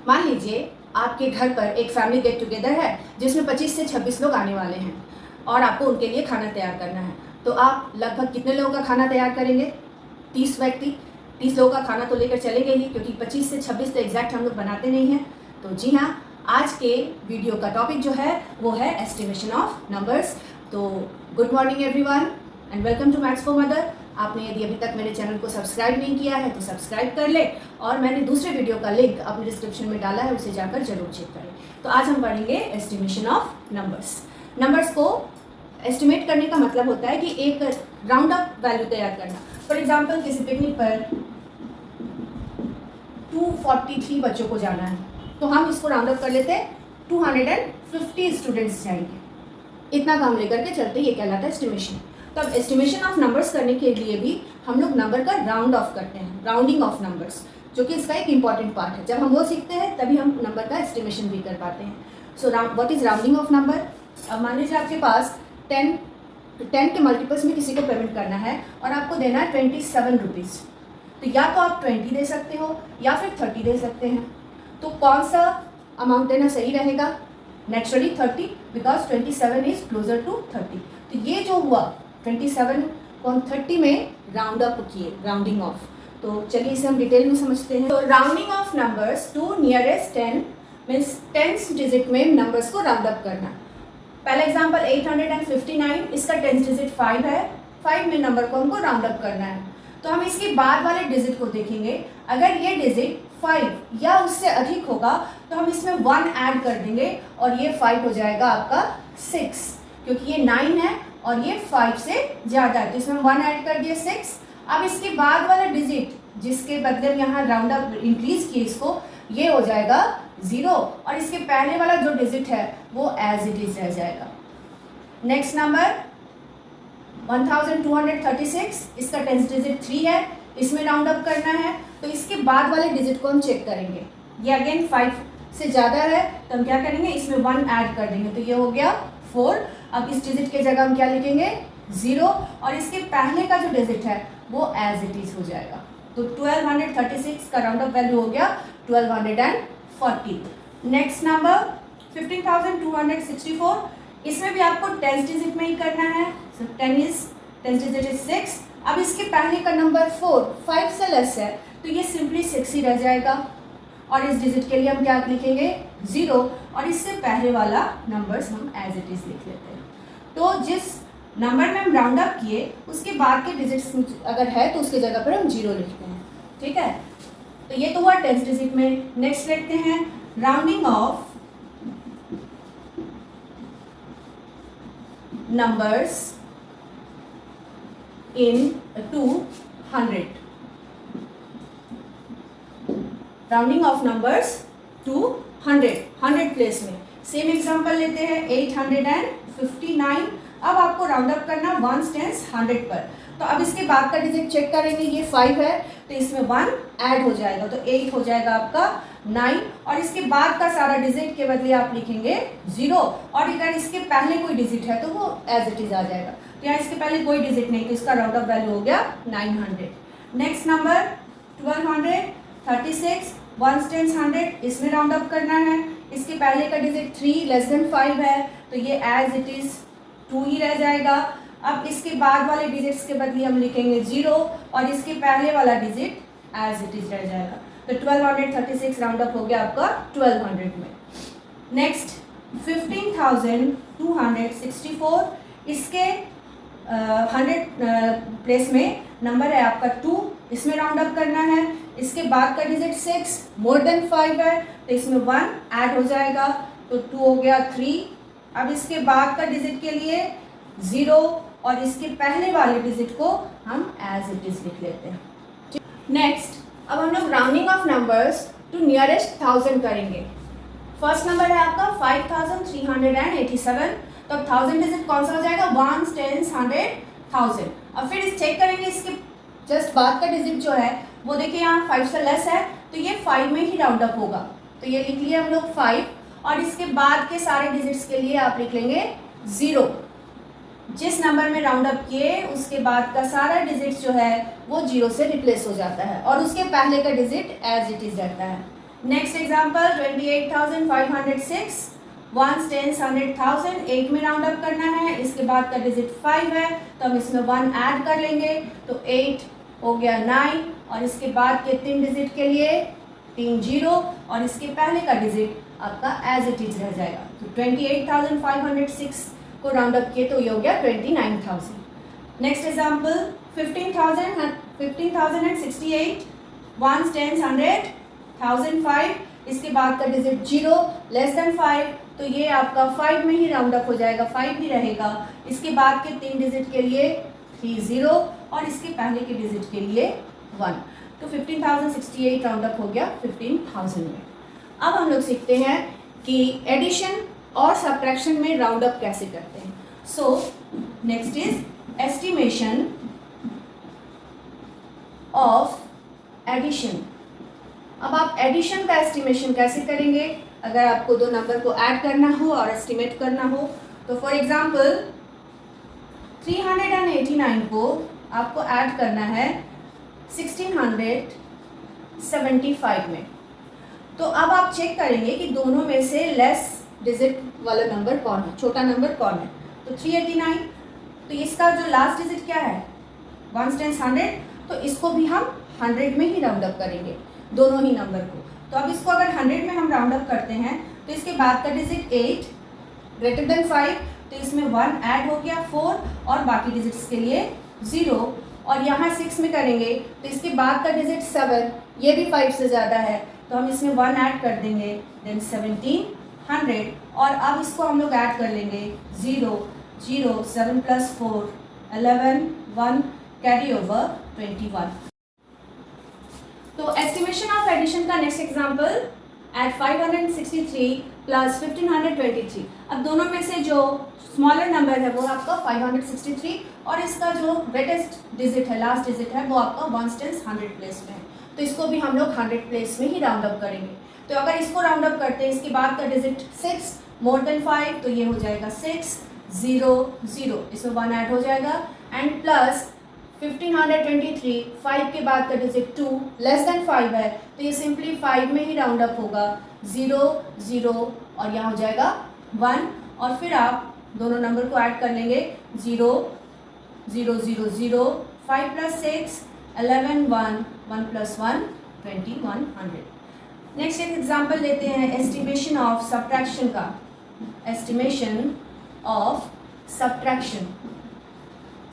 मान लीजिए आपके घर पर एक फैमिली गेट टुगेदर है जिसमें 25 से 26 लोग आने वाले हैं और आपको उनके लिए खाना तैयार करना है। तो आप लगभग कितने लोगों का खाना तैयार करेंगे? 30 व्यक्ति। 30 लोगों का खाना तो लेकर चलेंगे ही, क्योंकि 25 से 26 तो एग्जैक्ट हम लोग बनाते नहीं हैं। तो जी हाँ, आज के वीडियो का टॉपिक जो है वो है एस्टिमेशन ऑफ नंबर्स। तो good morning everyone and welcome to maths for mother. आपने यदि अभी तक मेरे चैनल को सब्सक्राइब नहीं किया है तो सब्सक्राइब कर ले, और मैंने दूसरे वीडियो का लिंक अपने डिस्क्रिप्शन में डाला है, उसे जाकर जरूर चेक करें। तो आज हम पढ़ेंगे एस्टिमेशन ऑफ नंबर्स। नंबर्स को एस्टिमेट करने का मतलब होता है कि एक राउंड अप वैल्यू तैयार करना। फॉर एग्जाम्पल, किसी पिकनिक पर 243 बच्चों को जाना है, तो हम इसको राउंड अप कर लेते हैं, 250 स्टूडेंट्स जाएंगे। इतना काम लेकर के चलते, ये कहलाता है एस्टिमेशन। तब एस्टिमेशन ऑफ नंबर्स करने के लिए भी हम लोग नंबर का राउंड ऑफ करते हैं, राउंडिंग ऑफ नंबर्स, जो कि इसका एक इंपॉर्टेंट पार्ट है। जब हम वो सीखते हैं तभी हम नंबर का एस्टिमेशन भी कर पाते हैं। So what is rounding off number? अब मान लीजिए आपके पास 10 के मल्टीपल्स में किसी को पेमेंट करना है और आपको देना है 27 रुपीज़। तो या तो आप 20 दे सकते हो या फिर 30 दे सकते हैं। तो कौन सा अमाउंट देना सही रहेगा? Naturally 30, because 27 is closer to 30। तो ये जो हुआ 27 को हम 30 में राउंड अप किए, राउंडिंग ऑफ। तो चलिए इसे हम डिटेल में समझते हैं। तो rounding off numbers to nearest 10 means 10th digit में नंबर्स को राउंड अप करना। पहला एग्जांपल 859, इसका 10th डिजिट 5 है। 5 में नंबर को हमको राउंड अप करना है। तो हम इसके बाद वाले डिजिट को देखेंगे। अगर ये डिजिट 5 या उससे अधिक होगा तो हम इसमें 1 ऐड कर देंगे और ये 5 हो जाएगा आपका 6, क्योंकि ये 9 है और ये 5 से ज़्यादा है, तो इसमें 1 ऐड कर दिए 6। अब इसके बाद वाला डिजिट जिसके बदले में यहाँ राउंड अप इंक्रीज किए इसको, ये हो जाएगा 0, और इसके पहले वाला जो डिजिट है वो एज इट इज रह जाएगा। नेक्स्ट नंबर 1236, इसका 10th डिजिट 3 है, इसमें राउंड अप करना है। तो इसके बाद वाले डिजिट को हम चेक करेंगे। ये अगेन 5 से ज़्यादा है तो हम क्या करेंगे, इसमें 1 ऐड कर देंगे, तो ये हो गया 4। अब इस डिजिट के जगह हम क्या लिखेंगे? 0, और इसके पहले का जो डिजिट है वो एज इट इज हो जाएगा। तो 1236 का राउंड अप वैल्यू हो गया 1240। नेक्स्ट नंबर 15264, इसमें भी आपको 10th डिजिट में ही करना है। सो 10th डिजिट इज 6। अब इसके पहले का नंबर 4 5 से लेस है, तो ये सिंपली 6 ही रह जाएगा, और इस डिजिट के लिए हम क्या लिखेंगे? 0, और इससे पहले वाला नंबर्स हम एज इट इज लिख लेते हैं। तो जिस नंबर में हम राउंड अप किए उसके बाद के डिजिट्स अगर है तो उसके जगह पर हम 0 लिखते हैं। ठीक है, तो ये तो हुआ 10th डिजिट में। नेक्स्ट लिखते हैं rounding off numbers in to 100। Rounding off numbers to 100 place में। सेम एग्जांपल लेते हैं 859। अब आपको राउंड अप करना 1s 10s 100 पर। तो अब इसके बाद का डिजिट चेक करेंगे, ये 5 है तो इसमें 1 ऐड हो जाएगा, तो 8 हो जाएगा आपका 9, और इसके बाद का सारा डिजिट के बदले आप लिखेंगे 0, और अगर इसके पहले कोई डिजिट है तो वो एज इट इज आ जाएगा। तो यहाँ इसके पहले कोई डिजिट नहीं, तो इसका राउंड अप वैल्यू हो गया 900। नेक्स्ट नंबर 1236, 1s 10s 100, इसमें राउंड अप करना है। इसके पहले का डिजिट 3 लेस देन 5 है, तो ये एज इट इज 2 ही रह जाएगा। अब इसके बाद वाले डिजिट्स के बदले हम लिखेंगे 0, और इसके पहले वाला डिजिट एज इट इज रह जाएगा। तो 1236 राउंड अप हो गया आपका 1200 में। नेक्स्ट 15264, इसके 100 प्लेस में नंबर है आपका 2, इसमें राउंड अप करना है। इसके बाद का डिजिट 6 मोर देन 5 है, तो इसमें 1 ऐड हो जाएगा, तो 2 हो गया 3। अब इसके बाद का डिजिट के लिए 0, और इसके पहले वाले डिजिट को हम एज इट इज लिख लेते हैं। नेक्स्ट अब हम लोग rounding off numbers to nearest 1000 करेंगे। फर्स्ट नंबर है आपका 5387, तो अब 1000 डिजिट कौन सा हो जाएगा? 1s 10s 100 1000। अब फिर इस चेक करेंगे इसके जस्ट बाद का डिजिट जो है वो देखिए यहाँ 5 से लेस है, तो ये 5 में ही राउंड अप होगा, तो ये लिख लिया हम लोग 5, और इसके बाद के सारे डिजिट्स के लिए आप लिख लेंगे 0। जिस नंबर में राउंड अप किए उसके बाद का सारा डिजिट जो है वो 0 से रिप्लेस हो जाता है, और उसके पहले का डिजिट एज इट इज रहता है। नेक्स्ट एग्जाम्पल 28,506, वंस टेंस 100,000, 8 में राउंड अप करना है, इसके बाद का डिजिट 5 है तो हम इसमें 1 ऐड कर लेंगे तो 8 हो गया 9, और इसके बाद के 3 डिजिट के लिए 3 जीरो और इसके पहले का डिजिट आपका एज इट इज रह जाएगा। तो 28,506 को राउंड अप किए तो ये हो गया 29,000। नेक्स्ट एग्जाम्पल 15,068, वंस टेंस 100, 1005, इसके बाद का डिजिट 0 लेस देन 5 तो ये आपका 5 में ही राउंड अप हो जाएगा, 5 ही रहेगा। इसके बाद के 3 डिजिट के लिए 30 और इसके पहले के डिजिट के लिए 1, तो 15,068 राउंड अप हो गया 15,000 में। अब हम लोग सीखते हैं कि एडिशन और सब्ट्रैक्शन में राउंड अप कैसे करते हैं। So next is estimation of addition. अब आप एडिशन का एस्टिमेशन कैसे करेंगे? अगर आपको दो नंबर को ऐड करना हो और एस्टिमेट करना हो तो फॉर एग्जांपल 389 को आपको ऐड करना है 1675 में। तो अब आप चेक करेंगे कि दोनों में से लेस डिजिट वाला नंबर कौन है, छोटा नंबर कौन है। तो 389, तो इसका जो लास्ट डिजिट क्या है, 1 टेंस 100, तो इसको भी हम 100 में ही राउंड अप करेंगे दोनों ही नंबर को। तो अब इसको अगर 100 में हम राउंड अप करते हैं तो इसके बाद का डिजिट 8 ग्रेटर देन 5, तो इसमें 1 ऐड हो गया 4 और बाकी डिजिट्स के लिए 0, और यहाँ 6 में करेंगे तो इसके बाद का डिजिट 7, ये भी 5 से ज़्यादा है तो हम इसमें 1 ऐड कर देंगे, देन 1700, और अब इसको हम लोग ऐड कर लेंगे 0 0 7 + 4 11 1 कैरी ओवर 21। तो एस्टिमेशन ऑफ एडिशन का नेक्स्ट एग्जांपल एट 563 + 1523। अब दोनों में से जो स्मॉलर नंबर है वो आपका 563 और इसका जो ग्रेटेस्ट डिजिट है, लास्ट डिजिट है, वो आपका 1 टेंस 100 प्लेस में है। तो इसको भी हम लोग 100 प्लेस में ही राउंड अप करेंगे। तो अगर इसको राउंड अप करते हैं, इसके बाद का डिजिट 6 मोर देन 5, तो ये हो जाएगा 6 0 0, इसमें 1 ऐड हो जाएगा, एंड प्लस 1523, 5 के बाद का डिजिट 2 लेस देन 5 है तो ये सिंपली 5 में ही राउंड अप होगा, 0 0 और यहाँ हो जाएगा 1, और फिर आप दोनों नंबर को ऐड कर लेंगे 0 0 0 0, 5 + 6 11 1 1 + 1 2100। नेक्स्ट एक एग्जाम्पल लेते हैं एस्टिमेशन ऑफ सब्ट्रैक्शन का। एस्टिमेशन ऑफ सब्ट्रैक्शन,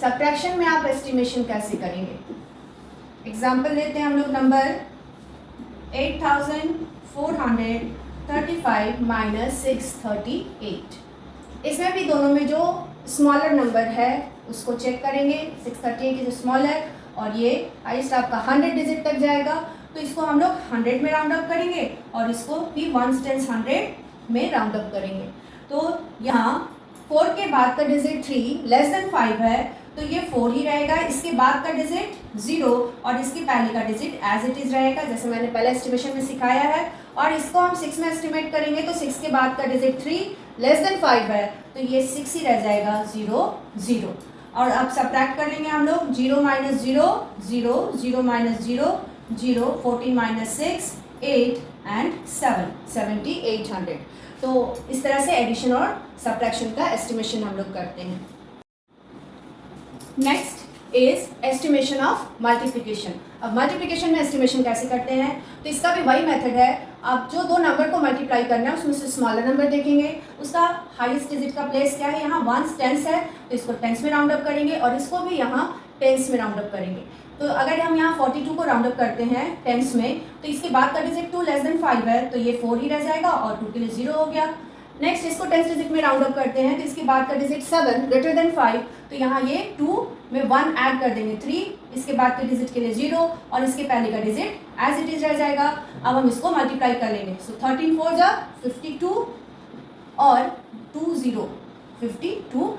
सब्ट्रैक्शन में आप एस्टिमेशन कैसे करेंगे? एग्जाम्पल लेते हैं हम लोग नंबर 8435 - 638। इसमें भी दोनों में जो स्मॉलर नंबर है उसको चेक करेंगे, 638 इज स्मॉलर और ये हाईएस्ट आपका 100 डिजिट तक जाएगा, तो इसको हम लोग 100 में राउंड अप करेंगे और इसको भी 1 टेंस 100 में राउंड अप करेंगे। तो यहाँ 4 के बाद का डिजिट 3 लेस देन 5 है तो ये 4 ही रहेगा, इसके बाद का डिजिट 0 और इसके पहले का डिजिट एज इट इज रहेगा जैसे मैंने पहले एस्टिमेशन में सिखाया है, और इसको हम 6 में एस्टिमेट करेंगे तो 6 के बाद का डिजिट 3 लेस देन 5 है तो ये 6 ही रह जाएगा, 0 0, और अब सब्ट्रैक्ट कर लेंगे हम लोग 0 - 0 0 0 - 0 0, 14 - 6 8 एंड 7 7800। तो इस तरह से एडिशन और सब्ट्रैक्शन का एस्टिमेशन हम लोग करते हैं। Next is estimation of multiplication. अब मल्टीप्लिकेशन में एस्टिमेशन कैसे करते हैं? तो इसका भी वही मेथड है। आप जो दो नंबर को मल्टीप्लाई करना है उसमें से स्मॉलर नंबर देखेंगे, उसका हाईएस्ट डिजिट का प्लेस क्या है, यहाँ 1 टेंस है तो इसको टेंस में राउंड अप करेंगे और इसको भी यहाँ टेंस में राउंड अप करेंगे। तो अगर हम यहाँ 42 को राउंड अप करते हैं टेंस में तो इसके बाद का डिजिट 2 लेस देन 5 है तो ये 4 ही रह जाएगा और 2 के लिए 0 हो गया। नेक्स्ट इसको टेंस डिजिट में राउंड अप करते हैं तो इसके बाद का डिजिट 7 ग्रेटर देन 5, तो यहाँ ये 2 में 1 ऐड कर देंगे 3, इसके बाद के डिजिट के लिए 0 और इसके पहले का डिजिट एज इट इज रह जाएगा। अब हम इसको मल्टीप्लाई कर लेंगे, सो 13 4 जा 52 और 2 0 5200।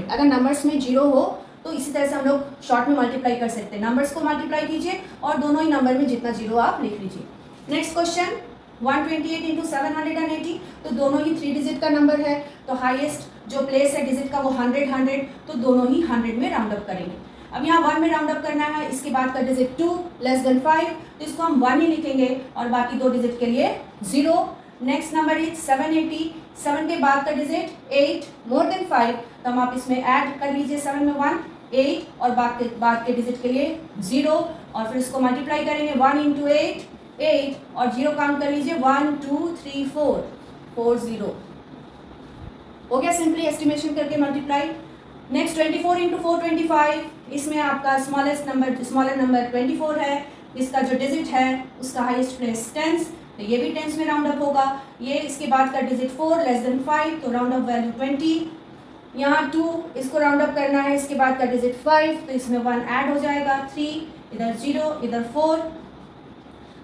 अगर नंबर्स में 0 हो तो इसी तरह से हम लोग शॉर्ट में मल्टीप्लाई कर सकते हैं, नंबर्स को मल्टीप्लाई कीजिए और दोनों ही नंबर में जितना 0 आप लिख लीजिए। नेक्स्ट क्वेश्चन 128 × 780, तो दोनों ही 3 डिजिट का नंबर है तो हाईएस्ट जो प्लेस है डिजिट का वो 100 100, तो दोनों ही 100 में राउंड अप करेंगे। अब यहाँ 1 में राउंड अप करना है, इसके बाद का डिजिट 2 लेस देन 5, तो इसको हम 1 ही लिखेंगे और बाकी 2 डिजिट के लिए 0। नेक्स्ट नंबर इज 780, 7 के बाद का डिजिट 8 मोर देन 5, तो हम आप इसमें ऐड कर लीजिए 7 में 1 8 और बाद के डिजिट के लिए 0 और फिर इसको मल्टीप्लाई करेंगे 1 इंटू 8 8 और 0 काउंट कर लीजिए 1 2 3 4 4 0 हो गया सिंपली एस्टिमेशन करके मल्टीप्लाई। नेक्स्ट 24 इंटू 4 25, इसमें आपका स्मॉलर नंबर 24 है, इसका जो डिजिट है उसका हाईएस्ट प्लेस टेंस, तो ये भी टेंस में राउंड अप होगा। ये इसके बाद का डिजिट 4 लेस देन 5, तो राउंड अप वैल्यू 20। यहाँ 2 इसको राउंड अप करना है, इसके बाद का डिजिट 5, तो इसमें 1 ऐड हो जाएगा 3, इधर 0 इधर 4।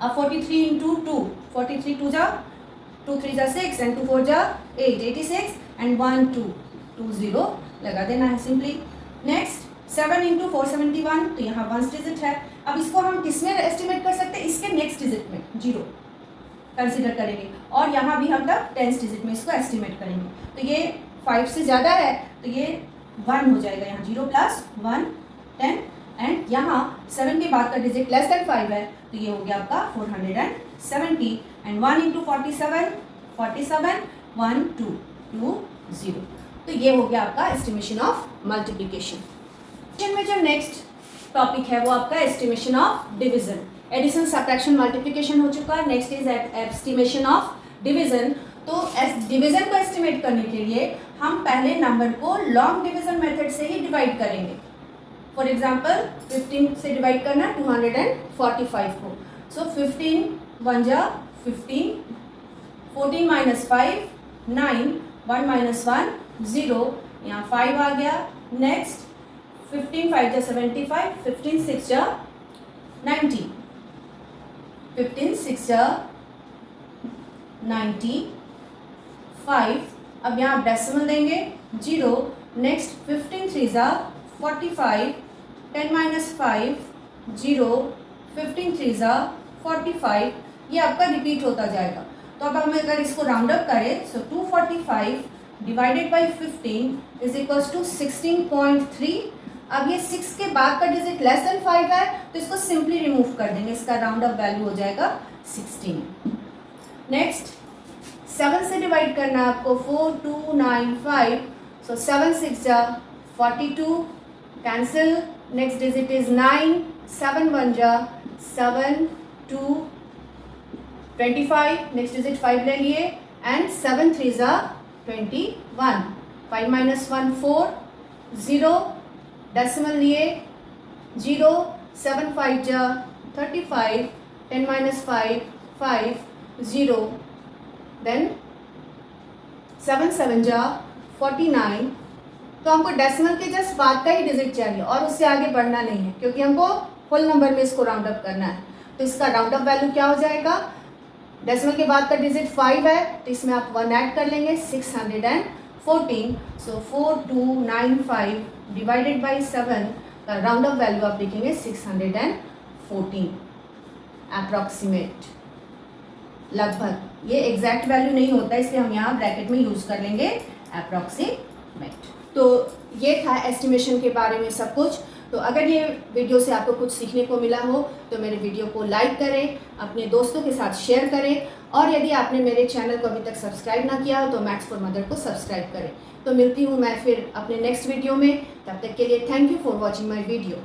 अब 43 इंटू 2, 43 2 जा 2 3 जा 6 एंड 2 4 जा 8 86 एंड 1 2 2 0 लगा देना है सिंपली। नेक्स्ट 7 इंटू 471, तो यहाँ 1 डिजिट है। अब इसको हम किसमें एस्टिमेट कर सकते हैं, इसके नेक्स्ट डिजिट में 0 कंसिडर करेंगे और यहाँ भी हम तब 10 डिजिट में इसको एस्टिमेट करेंगे। तो ये 5 से ज़्यादा है तो ये 1 हो जाएगा, यहाँ 0 प्लस 1 10 एंड यहाँ 7 के बाद का डिजिट लेस देन 5 है, तो ये हो गया आपका 470 एंड 1 इंटू 47 47 1 2 2 0, तो ये हो गया आपका एस्टिमेशन ऑफ मल्टीप्लिकेशन। में जो नेक्स्ट टॉपिक है वो आपका estimation of division. Addition subtraction multiplication हो चुका, next is estimation of division. तो डिवीजन को एस्टिमेट करने के लिए हम पहले नंबर को लॉन्ग डिवीजन मेथड से ही डिवाइड करेंगे। फॉर एग्जांपल 15 से डिवाइड करना 245 को, सो 15 1 जा 15, 14 माइनस 5 9, 1 माइनस 1 0, यहाँ 5 आ गया। नेक्स्ट 15 5 जा 75, 15 6 जा 90, 15 6 जा 95। अब यहाँ डेसिमल देंगे 0। नेक्स्ट 15 3 जा 45, 10 माइनस 5 0, 15 3 जा 45, ये आपका रिपीट होता जाएगा। तो अब हम अगर इसको राउंड अप करें so 245 divided by 15 is equals to 16.3। अब ये 6 के बाद का डिजिट लेस देन 5 है तो इसको सिंपली रिमूव कर देंगे, इसका राउंड अप वैल्यू हो जाएगा 16। नेक्स्ट 7 से डिवाइड करना है आपको 4295, सो 7 6 जा 42, कैंसिल। नेक्स्ट डिजिट इज 9, 7 1 जा 7 2 25, नेक्स्ट डिजिट 5 ले लिए एंड 7 3 जा 21, 5 माइनस 1 4 0, डेसिमल लिए 0, 7 5 जा 35, 10 माइनस 5 5 0, देन 7 7 जा 49। तो हमको डेसिमल के जस्ट बाद का ही डिजिट चाहिए और उससे आगे बढ़ना नहीं है क्योंकि हमको होल नंबर में इसको राउंड अप करना है। तो इसका राउंड अप वैल्यू क्या हो जाएगा, डेसिमल के बाद का डिजिट 5 है तो इसमें आप 1 ऐड कर लेंगे 614, सो 4295 डिवाइडेड बाई 7 का राउंड अप वैल्यू आप लिखेंगे 614 अप्रॉक्सीमेट, लगभग। ये एग्जैक्ट वैल्यू नहीं होता इसलिए हम यहाँ ब्रैकेट में यूज कर लेंगे अप्रॉक्सीमेट। तो ये था एस्टिमेशन के बारे में सब कुछ। तो अगर ये वीडियो से आपको कुछ सीखने को मिला हो तो मेरे वीडियो को लाइक करें, अपने दोस्तों के साथ शेयर करें और यदि आपने मेरे चैनल को अभी तक सब्सक्राइब ना किया हो तो मैथ्स फॉर मदर को सब्सक्राइब करें। तो मिलती हूँ मैं फिर अपने नेक्स्ट वीडियो में, तब तक के लिए thank you for watching my video.